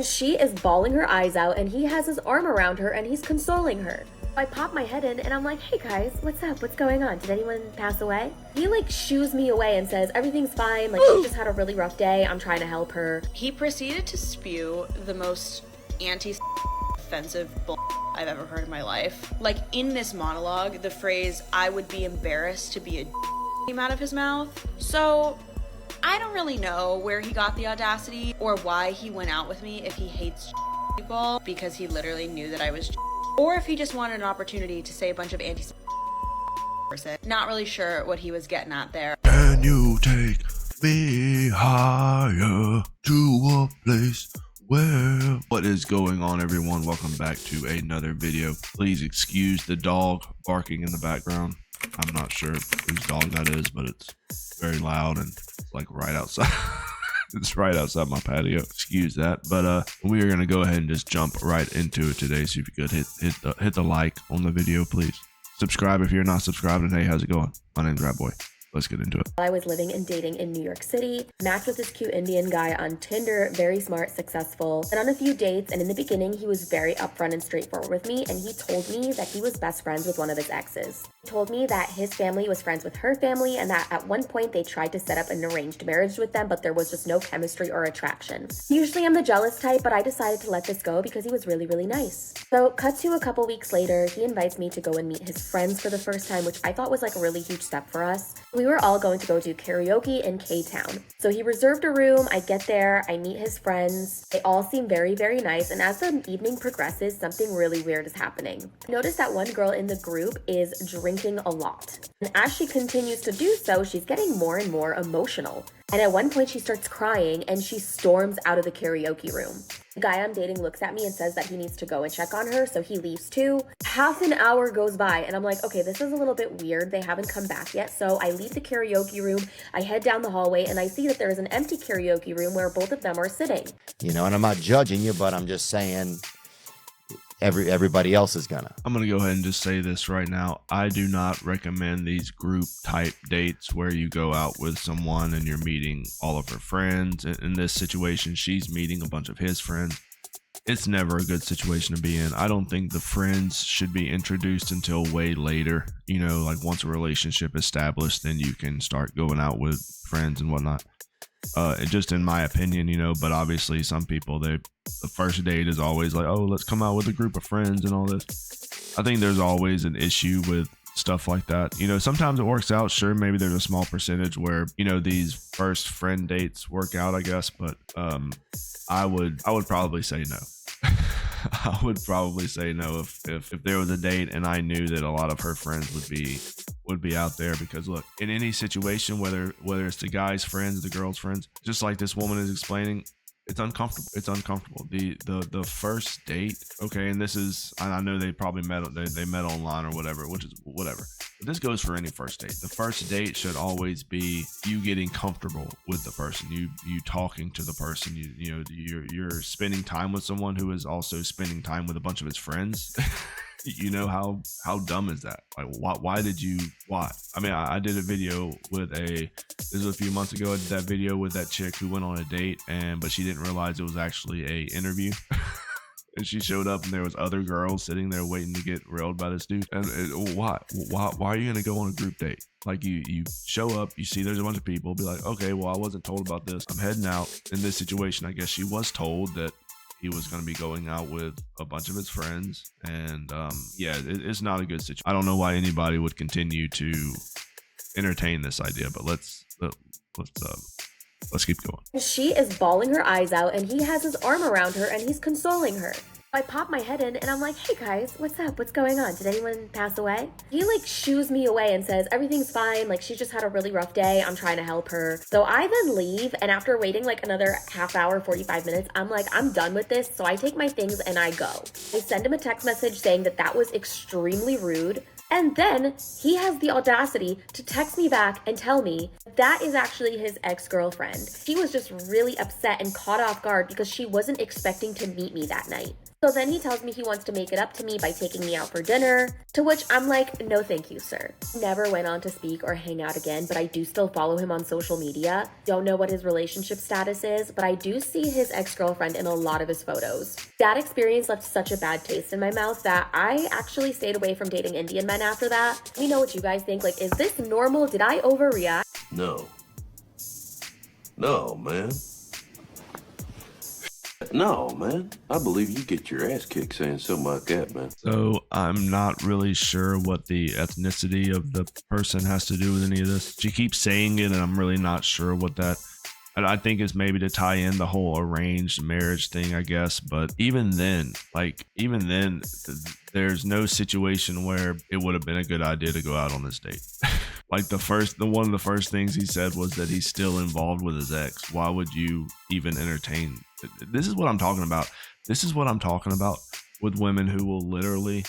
She is bawling her eyes out and he has his arm around her and he's consoling her. I pop my head in and I'm like, hey guys, what's up? What's going on? Did anyone pass away? He like shoos me away and says, everything's fine. Like she just had a really rough day. I'm trying to help her. He proceeded to spew the most offensive I've ever heard in my life. Like in this monologue, the phrase, I would be embarrassed to be a came out of his mouth. So I don't really know where he got the audacity or why he went out with me if he hates people because he literally knew that I was or if he just wanted an opportunity to say a bunch of person. Not really sure what he was getting at there. Can you take me higher to a place where... What is going on, everyone? Welcome back to another video. Please excuse the dog barking in the background. I'm not sure whose dog that is, but it's very loud and like right outside. It's right outside my patio. Excuse that. But we are gonna go ahead and just jump right into it today. So if you could hit the like on the video, please. Subscribe if you're not subscribed. And hey, how's it going? My name's Rat Boy. Let's get into it. I was living and dating in New York City, matched with this cute Indian guy on Tinder, very smart, successful, and on a few dates, and in the beginning, he was very upfront and straightforward with me, and he told me that he was best friends with one of his exes. He told me that his family was friends with her family, and that at one point they tried to set up an arranged marriage with them, but there was just no chemistry or attraction. Usually I'm the jealous type, but I decided to let this go because he was really, really nice. So cut to a couple weeks later, he invites me to go and meet his friends for the first time, which I thought was like a really huge step for us. We were all going to go do karaoke in K-Town. So he reserved a room, I get there, I meet his friends. They all seem very, very nice, and as the evening progresses, something really weird is happening. I notice that one girl in the group is drinking a lot. And as she continues to do so, she's getting more and more emotional. And at one point she starts crying and she storms out of the karaoke room. The guy I'm dating looks at me and says that he needs to go and check on her, so he leaves too. Half an hour goes by and I'm like, okay, this is a little bit weird. They haven't come back yet. So I leave the karaoke room, I head down the hallway, and I see that there is an empty karaoke room where both of them are sitting. You know, and I'm not judging you, but I'm just saying everybody else is gonna. I'm gonna go ahead and just say this right now. I do not recommend these group type dates where you go out with someone and you're meeting all of her friends. In this situation, she's meeting a bunch of his friends. It's never a good situation to be in. I don't think the friends should be introduced until way later. You know, like once a relationship established, then you can start going out with friends and whatnot. Just in my opinion, you know, but obviously some people, the first date is always like, oh, let's come out with a group of friends and all this. I think there's always an issue with stuff like that. You know, sometimes it works out. Sure, maybe there's a small percentage where, you know, these first friend dates work out, I guess, but I would probably say no. I would probably say no if there was a date and I knew that a lot of her friends would be out there, because look, in any situation, whether it's the guy's friends, the girl's friends, just like this woman is explaining, it's uncomfortable. It's uncomfortable. The first date, okay, and this is, I know they probably met online or whatever, which is whatever. But this goes for any first date. The first date should always be you getting comfortable with the person, you talking to the person, you know, you're spending time with someone who is also spending time with a bunch of his friends. You know, how dumb is that? Like, why? I mean, I did a video with this was a few months ago. I did that video with that chick who went on a date, but she didn't realize it was actually a interview. And she showed up and there was other girls sitting there waiting to get railed by this dude. And why are you gonna go on a group date? Like you show up, you see there's a bunch of people, be like, okay, well, I wasn't told about this, I'm heading out. In this situation, I guess she was told that he was going to be going out with a bunch of his friends, and yeah, it's not a good situation. I don't know why anybody would continue to entertain this idea, but let's keep going. She is bawling her eyes out and he has his arm around her and he's consoling her. I pop my head in and I'm like, hey guys, what's up? What's going on? Did anyone pass away? He like shoos me away and says, everything's fine. Like she just had a really rough day. I'm trying to help her. So I then leave, and after waiting like another half hour, 45 minutes, I'm like, I'm done with this. So I take my things and I go. I send him a text message saying that was extremely rude. And then he has the audacity to text me back and tell me that is actually his ex-girlfriend. She was just really upset and caught off guard because she wasn't expecting to meet me that night. So then he tells me he wants to make it up to me by taking me out for dinner, to which I'm like, no thank you, sir. Never went on to speak or hang out again, but I do still follow him on social media. Don't know what his relationship status is, but I do see his ex-girlfriend in a lot of his photos. That experience left such a bad taste in my mouth that I actually stayed away from dating Indian men after that. Let me know what you guys think. Like, is this normal? Did I overreact? No, man. No, man. I believe you get your ass kicked saying something like that, man. So I'm not really sure what the ethnicity of the person has to do with any of this. She keeps saying it, and I'm really not sure what that. And I think it's maybe to tie in the whole arranged marriage thing, I guess. But even then, there's no situation where it would have been a good idea to go out on this date. Like one of the first things he said was that he's still involved with his ex. Why would you even entertain? This is what I'm talking about. This is what I'm talking about with women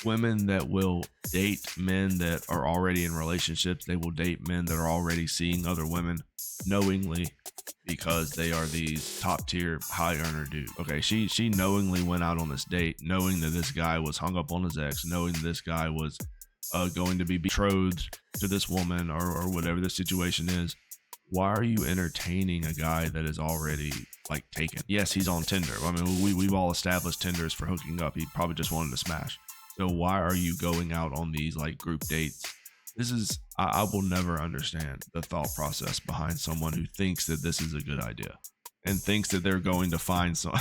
women that will date men that are already in relationships. They will date men that are already seeing other women knowingly because they are these top tier high earner dudes. Okay, she knowingly went out on this date knowing that this guy was hung up on his ex, knowing that this guy was going to be betrothed to this woman or whatever the situation is. Why are you entertaining a guy that is already like taken? Yes, he's on Tinder. I mean, we've all established Tinder is for hooking up. He probably just wanted to smash. So why are you going out on these like group dates? I will never understand the thought process behind someone who thinks that this is a good idea and thinks that they're going to find someone,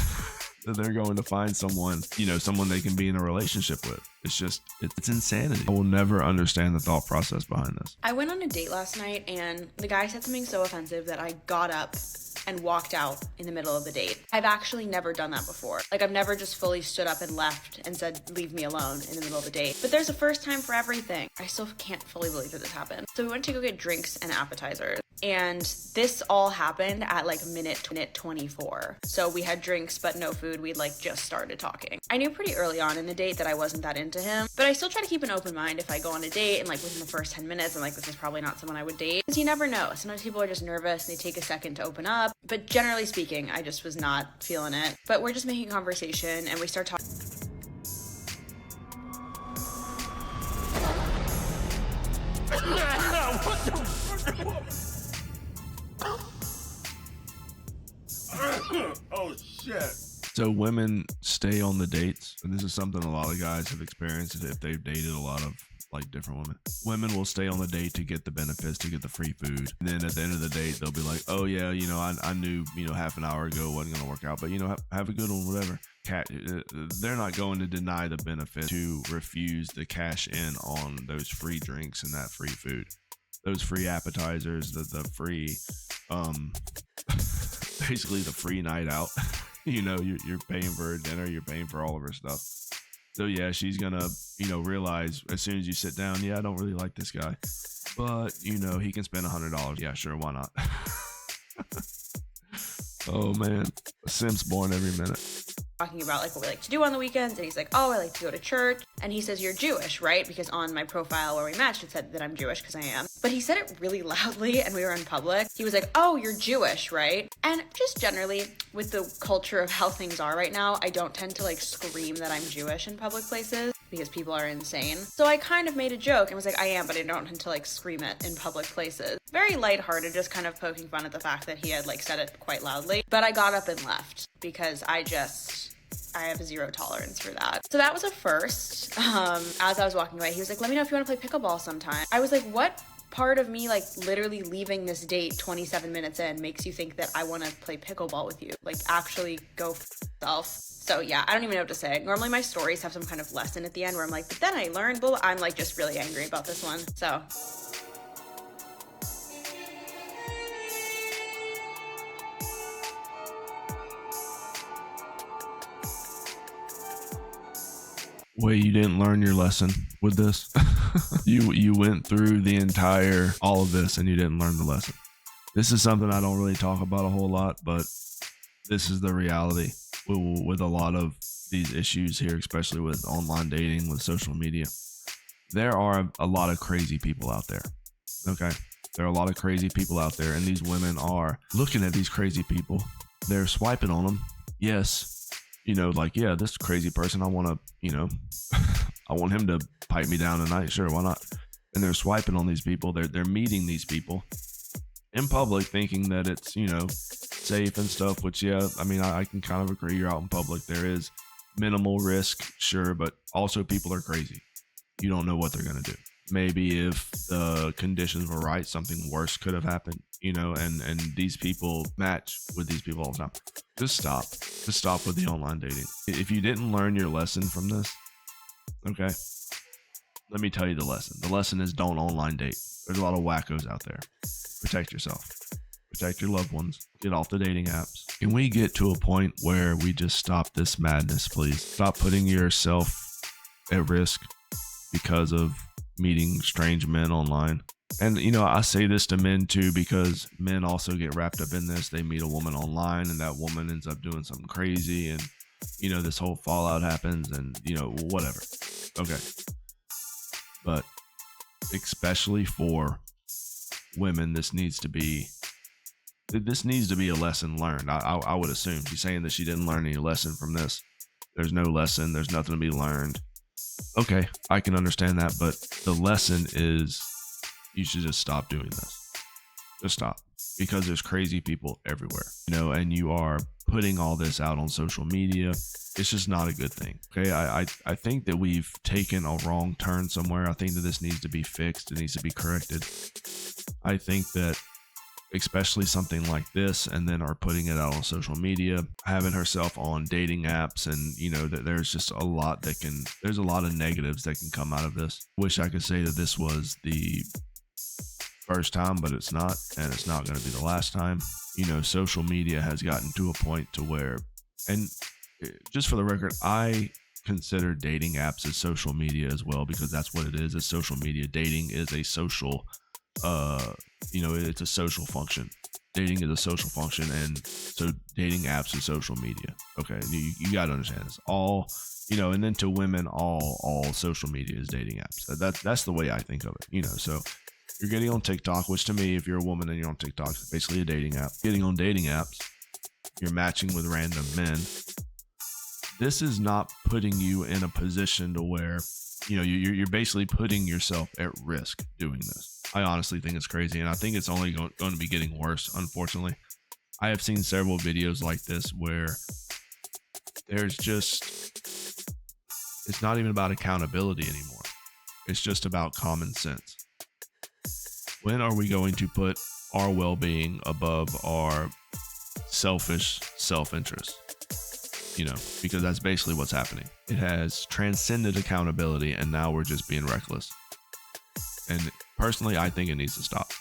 someone they can be in a relationship with. It's insanity. I will never understand the thought process behind this. I went on a date last night and the guy said something so offensive that I got up and walked out in the middle of the date. I've actually never done that before. Like, I've never just fully stood up and left and said, leave me alone in the middle of the date. But there's a first time for everything. I still can't fully believe that this happened. So we went to go get drinks and appetizers. And this all happened at like minute 24. So we had drinks, but no food. We'd like just started talking. I knew pretty early on in the date that I wasn't that into him, but I still try to keep an open mind if I go on a date and like within the first 10 minutes, I'm like, this is probably not someone I would date. Because you never know. Sometimes people are just nervous and they take a second to open up. But generally speaking, I just was not feeling it. But we're just making conversation and we start talking. Oh, shit. So women stay on the dates, and this is something a lot of guys have experienced if they've dated a lot of like different women. Women will stay on the date to get the benefits, to get the free food. And then at the end of the date, they'll be like, oh yeah, I knew, half an hour ago it wasn't going to work out, but have a good one, whatever. They're not going to deny the benefit to refuse to cash in on those free drinks and that free food, those free appetizers, the free, basically the free night out. You're paying for a dinner, you're paying for all of her stuff. So yeah, she's gonna, realize as soon as you sit down, yeah, I don't really like this guy, but he can spend $100. Yeah, sure, why not? Oh man, a Sim's born every minute. Talking about like what we like to do on the weekends, and he's like, oh, I like to go to church. And he says, you're Jewish, right? Because on my profile where we matched, it said that I'm Jewish, because I am. But he said it really loudly and we were in public. He was like, oh, you're Jewish, right? And just generally with the culture of how things are right now, I don't tend to like scream that I'm Jewish in public places because people are insane. So I kind of made a joke and was like, I am, but I don't tend to like scream it in public places. Very lighthearted, just kind of poking fun at the fact that he had like said it quite loudly. But I got up and left because I have zero tolerance for that. So that was a first. As I was walking away, he was like, let me know if you want to play pickleball sometime. I was like, what part of me, like literally leaving this date 27 minutes in, makes you think that I want to play pickleball with you? Like, actually go f yourself. So yeah, I don't even know what to say. Normally my stories have some kind of lesson at the end where I'm like, but then I learned, but I'm like just really angry about this one. So Wait, you didn't learn your lesson with this? You went through all of this and you didn't learn the lesson. This is something I don't really talk about a whole lot, but this is the reality with a lot of these issues here, especially with online dating, with social media. There are a lot of crazy people out there. Okay. There are a lot of crazy people out there, and these women are looking at these crazy people. They're swiping on them. Yes. like, yeah, this crazy person, I want to, I want him to pipe me down tonight. Sure, why not? And they're swiping on these people. They're meeting these people in public, thinking that it's, safe and stuff, which, yeah, I mean, I can kind of agree. You're out in public. There is minimal risk, sure, but also people are crazy. You don't know what they're going to do. Maybe if the conditions were right, something worse could have happened, and these people match with these people all the time. Just stop with the online dating. If you didn't learn your lesson from this, okay, let me tell you the lesson. The lesson is don't online date. There's a lot of wackos out there. Protect yourself. Protect your loved ones. Get off the dating apps. Can we get to a point where we just stop this madness, please? Stop putting yourself at risk because of meeting strange men online. And, I say this to men too, because men also get wrapped up in this. They meet a woman online and that woman ends up doing something crazy and, this whole fallout happens and, whatever. Okay. But especially for women, this needs to be a lesson learned. I would assume she's saying that she didn't learn any lesson from this. There's no lesson. There's nothing to be learned. Okay, I can understand that, but the lesson is you should just stop doing this. Just stop, because there's crazy people everywhere, and you are putting all this out on social media. It's just not a good thing. Okay, I think that we've taken a wrong turn somewhere. I think that this needs to be fixed. It needs to be corrected. I think that especially something like this, and then are putting it out on social media, having herself on dating apps, and that there's just there's a lot of negatives that can come out of this. Wish I could say that this was the first time, but it's not, and it's not going to be the last time. Social media has gotten to a point to where, and just for the record, I consider dating apps as social media as well, because that's what it is. It's social media. Dating is a social it's a social function. Dating is a social function, and so dating apps are social media. Okay, you got to understand this. All and then to women, all social media is dating apps. That's the way I think of it. So you're getting on TikTok, which to me, if you're a woman and you're on TikTok, it's basically a dating app. Getting on dating apps, you're matching with random men. This is not putting you in a position to where you're basically putting yourself at risk doing this. I honestly think it's crazy, and I think it's only going to be getting worse, unfortunately. I have seen several videos like this where it's not even about accountability anymore. It's just about common sense. When are we going to put our well-being above our selfish self-interest? Because that's basically what's happening. It has transcended accountability, and now we're just being reckless. And personally, I think it needs to stop.